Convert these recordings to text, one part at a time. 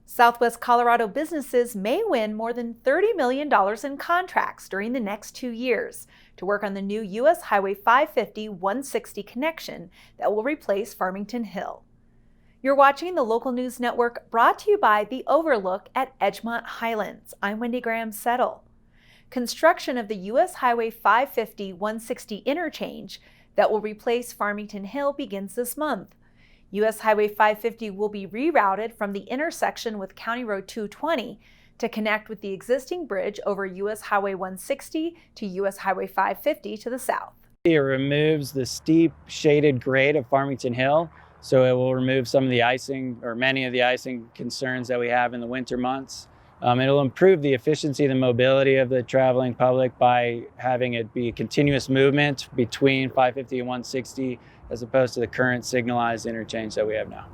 Southwest Colorado businesses may win more than $30 million in contracts during the next 2 years to work on the new U.S. Highway 550-160 connection that will replace Farmington Hill. You're watching the local news network brought to you by The Overlook at Edgemont Highlands. I'm Wendy Graham-Settle. Construction of the U.S. Highway 550-160 interchange that will replace Farmington Hill begins this month. U.S. Highway 550 will be rerouted from the intersection with County Road 220 to connect with the existing bridge over U.S. Highway 160 to U.S. Highway 550 to the south. It removes the steep shaded grade of Farmington Hill, so it will remove some of the icing or many of the icing concerns that we have in the winter months. It'll improve the efficiency and the mobility of the traveling public by having it be continuous movement between 550 and 160 as opposed to the current signalized interchange that we have now.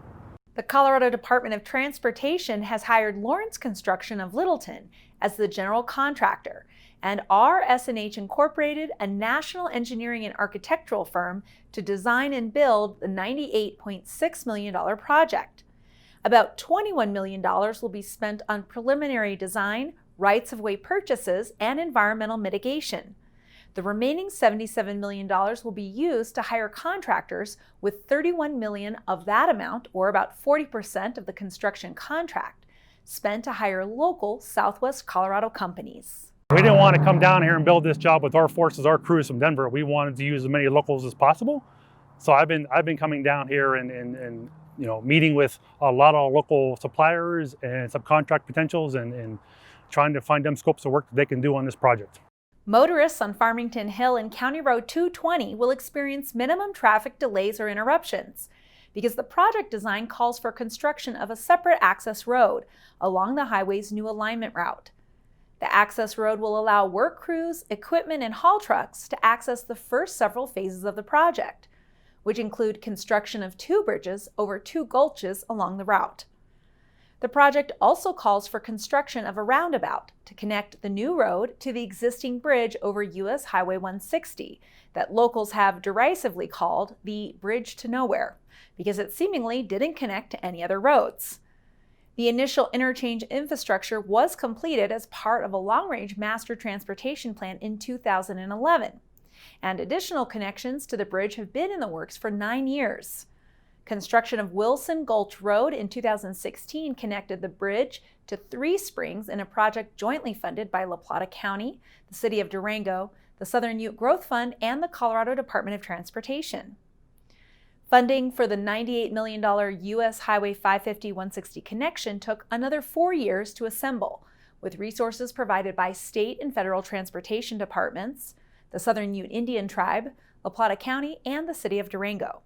The Colorado Department of Transportation has hired Lawrence Construction of Littleton as the general contractor, and R.S.H. Incorporated, a national engineering and architectural firm, to design and build the $98.6 million project. About $21 million will be spent on preliminary design, rights-of-way purchases, and environmental mitigation. The remaining $77 million will be used to hire contractors, with $31 million of that amount, or about 40% of the construction contract, spent to hire local Southwest Colorado companies. We didn't want to come down here and build this job with our forces, our crews from Denver. We wanted to use as many locals as possible. So I've been coming down here and meeting with a lot of local suppliers and subcontract potentials and trying to find them scopes of work that they can do on this project. Motorists on Farmington Hill and County Road 220 will experience minimum traffic delays or interruptions because the project design calls for construction of a separate access road along the highway's new alignment route. The access road will allow work crews, equipment, and haul trucks to access the first several phases of the project, which include construction of 2 bridges over 2 gulches along the route. The project also calls for construction of a roundabout to connect the new road to the existing bridge over U.S. Highway 160 that locals have derisively called the Bridge to Nowhere because it seemingly didn't connect to any other roads. The initial interchange infrastructure was completed as part of a long-range master transportation plan in 2011, and additional connections to the bridge have been in the works for 9 years. Construction of Wilson Gulch Road in 2016 connected the bridge to 3 springs in a project jointly funded by La Plata County, the City of Durango, the Southern Ute Growth Fund, and the Colorado Department of Transportation. Funding for the $98 million U.S. Highway 550-160 connection took another 4 years to assemble, with resources provided by state and federal transportation departments, the Southern Ute Indian Tribe, La Plata County, and the City of Durango.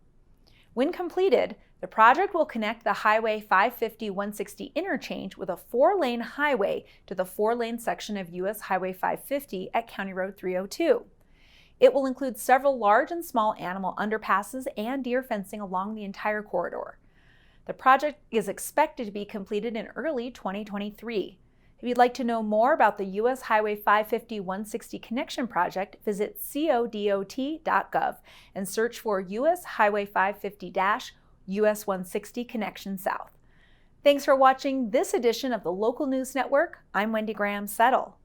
When completed, the project will connect the Highway 550-160 interchange with a 4-lane highway to the 4-lane section of U.S. Highway 550 at County Road 302. It will include several large and small animal underpasses and deer fencing along the entire corridor. The project is expected to be completed in early 2023. If you'd like to know more about the U.S. Highway 550-160 connection project, visit codot.gov and search for U.S. Highway 550-US 160 Connection South. Thanks for watching this edition of the Local News Network. I'm Wendy Graham-Settle.